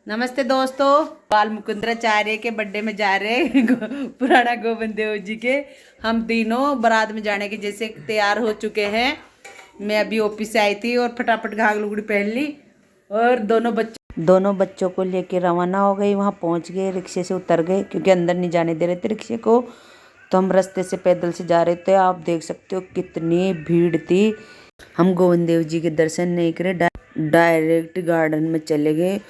नमस्ते दोस्तों, बाल मुकुंदराचार्य के बर्थडे में जा रहे हैं पुराना गोविंद देव जी के। हम तीनों बारात में जाने के जैसे तैयार हो चुके हैं। मैं अभी ऑफिस से आई थी और फटाफट घाघ लुगड़ी पहन ली और दोनों बच्चों को लेके रवाना हो गई। वहाँ पहुँच गए, रिक्शे से उतर गए क्योंकि अंदर नहीं जाने दे रहे थे रिक्शे को। तो हम रास्ते से पैदल से जा रहे थे। आप देख सकते हो कितनी भीड़ थी। हम गोविंद देव जी के दर्शन नहीं करे, डायरेक्ट गार्डन में चले गए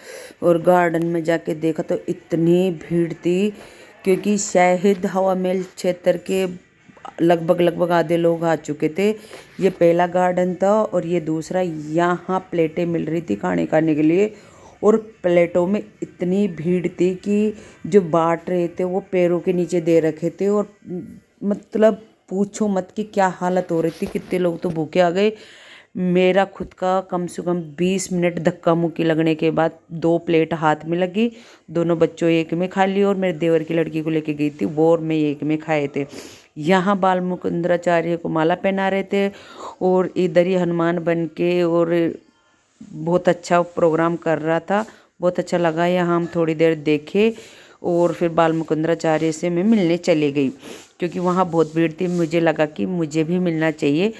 और गार्डन में जाके देखा तो इतनी भीड़ थी क्योंकि शायद हवा महल क्षेत्र के लगभग आधे लोग आ चुके थे। ये पहला गार्डन था और ये दूसरा। यहाँ प्लेटें मिल रही थी खाने के लिए और प्लेटों में इतनी भीड़ थी कि जो बांट रहे थे वो पैरों के नीचे दे रखे थे और मतलब पूछो मत कि क्या हालत हो रही थी। कितने लोग तो भूखे आ गए। मेरा खुद का कम से कम 20 मिनट धक्का मुक्की लगने के बाद 2 प्लेट हाथ में लगी। दोनों बच्चों एक में खा ली और मेरे देवर की लड़की को लेके गई थी, वो और मैं एक में खाए थे। यहाँ बाल मुकुंदराचार्य को माला पहना रहे थे और इधर ही हनुमान बन के और बहुत अच्छा प्रोग्राम कर रहा था। बहुत अच्छा लगा। यहाँ हम थोड़ी देर देखे और फिर बाल मुकुंदराचार्य से मैं मिलने चली गई क्योंकि वहाँ बहुत भीड़ थी। मुझे लगा कि मुझे भी मिलना चाहिए,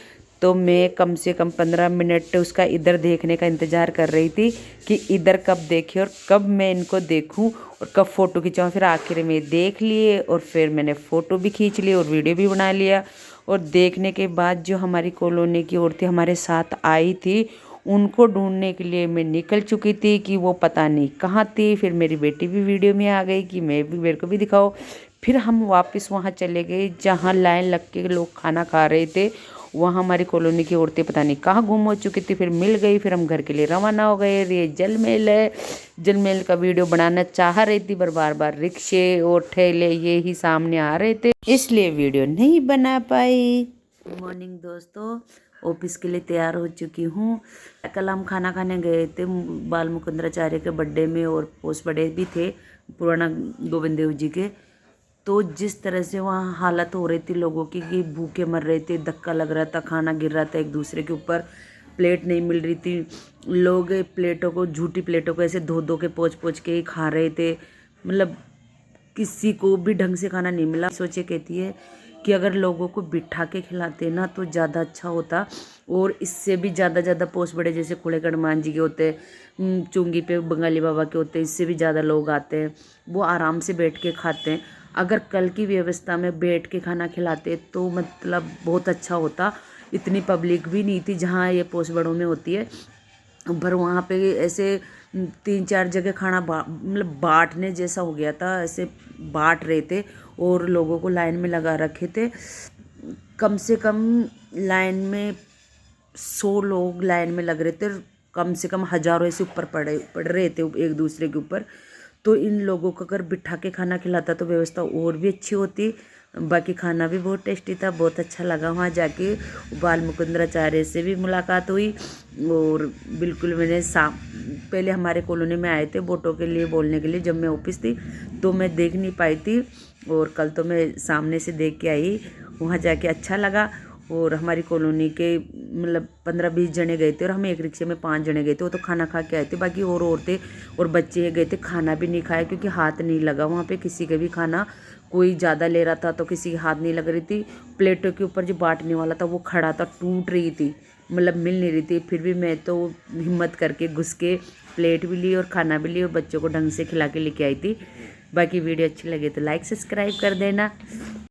तो मैं कम से कम 15 मिनट उसका इधर देखने का इंतज़ार कर रही थी कि इधर कब देखे और कब मैं इनको देखूं और कब फ़ोटो खिंचाऊं। फिर आखिर में देख लिए और फिर मैंने फ़ोटो भी खींच ली और वीडियो भी बना लिया। और देखने के बाद जो हमारी कॉलोनी की औरतें हमारे साथ आई थी, उनको ढूंढने के लिए मैं निकल चुकी थी कि वो पता नहीं कहाँ थी। फिर मेरी बेटी भी वीडियो में आ गई कि मेरे को भी दिखाओ। फिर हम वापस वहाँ चले गए जहाँ लाइन लग के लोग खाना खा रहे थे। वहाँ हमारी कॉलोनी की औरतें पता नहीं कहाँ गुम हो चुकी थी। फिर मिल गई। फिर हम घर के लिए रवाना हो गए। ये जल महल है। जल महल का वीडियो बनाना चाह रही थी पर बार बार रिक्शे और ठेले ये ही सामने आ रहे थे, इसलिए वीडियो नहीं बना पाई। गुड मॉर्निंग दोस्तों, ऑफिस के लिए तैयार हो चुकी हूँ। कल हम खाना खाने गए थे बाल मुकुंदराचार्य के बर्थडे में और पोस्ट बर्थडे भी थे पुराना गोविंद देव जी के। तो जिस तरह से वहाँ हालत हो रही थी लोगों की कि भूखे मर रहे थे, धक्का लग रहा था, खाना गिर रहा था एक दूसरे के ऊपर, प्लेट नहीं मिल रही थी। लोग प्लेटों को, झूठी प्लेटों को ऐसे धो धो के पोंछ के ही खा रहे थे। मतलब किसी को भी ढंग से खाना नहीं मिला। सोचे कहती है कि अगर लोगों को बिठा के खिलाते ना तो ज़्यादा अच्छा होता और इससे भी ज़्यादा पोस्ट बड़े जैसे खुड़े हनुमान जी के होते हैं, चुंगी पे बंगाली बाबा के होते हैं, इससे भी ज़्यादा लोग आते हैं, वो आराम से बैठ के खाते हैं। अगर कल की व्यवस्था में बैठ के खाना खिलाते तो मतलब बहुत अच्छा होता। इतनी पब्लिक भी नहीं थी जहाँ ये पोस्ट बड़ों में होती है, पर वहाँ पे ऐसे 3-4 जगह खाना मतलब बांटने जैसा हो गया था। ऐसे बांट रहे थे और लोगों को लाइन में लगा रखे थे। कम से कम लाइन में 100 लोग लाइन में लग रहे थे। कम से कम हजारों ऐसे ऊपर पड़ रहे थे एक दूसरे के ऊपर। तो इन लोगों को अगर बिठा के खाना खिलाता तो व्यवस्था और भी अच्छी होती। बाकी खाना भी बहुत टेस्टी था, बहुत अच्छा लगा वहाँ जाके। बाल मुकुंदराचार्य से भी मुलाकात हुई और बिल्कुल मैंने पहले हमारे कॉलोनी में आए थे वोटों के लिए बोलने के लिए, जब मैं ऑफिस थी तो मैं देख नहीं पाई थी और कल तो मैं सामने से देख के आई। वहाँ जाके अच्छा लगा। और हमारी कॉलोनी के मतलब 15-20 जने गए थे और हम एक रिक्शे में 5 जने गए थे। वो तो खाना खा के आए थे, बाकी और औरतें और बच्चे गए थे, खाना भी नहीं खाया क्योंकि हाथ नहीं लगा वहाँ पे किसी का भी खाना। कोई ज़्यादा ले रहा था तो किसी की हाथ नहीं लग रही थी। प्लेटों के ऊपर जो बांटने वाला था वो खड़ा था, टूट रही थी, मतलब मिल नहीं रही थी। फिर भी मैं तो हिम्मत करके घुस के प्लेट भी ली और खाना भी ली और बच्चों को ढंग से खिला के लेके आई थी। बाकी वीडियो अच्छी लगे तो लाइक सब्सक्राइब कर देना।